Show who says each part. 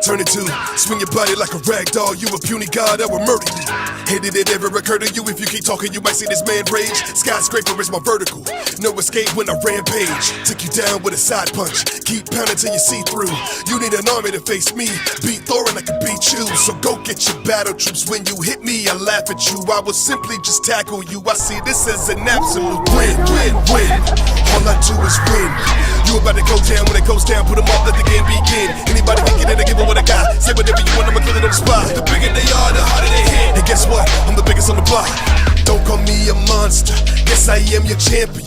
Speaker 1: turn it to. Swing your body like a rag doll, you a puny god that will murder you. Hey, did it ever occur to you, if you keep talking you might see this man rage? Skyscraper is my vertical, no escape when I rampage. Took you down with a side punch, keep pounding till you see through. You need an army to face me, beat Thor and I can beat you. So go get your battle troops, when you hit me I laugh at you. I will simply just tackle you, I see this as an absolute win, win, win. All I do is win. You about to go down, when it goes down, put them up, let the game begin. Anybody can get in and give them what I got. Say whatever you want, I'ma kill it on the spot. The bigger they are, the harder they hit. And guess what? I'm the biggest on the block. Don't call me a monster, yes I am your champion.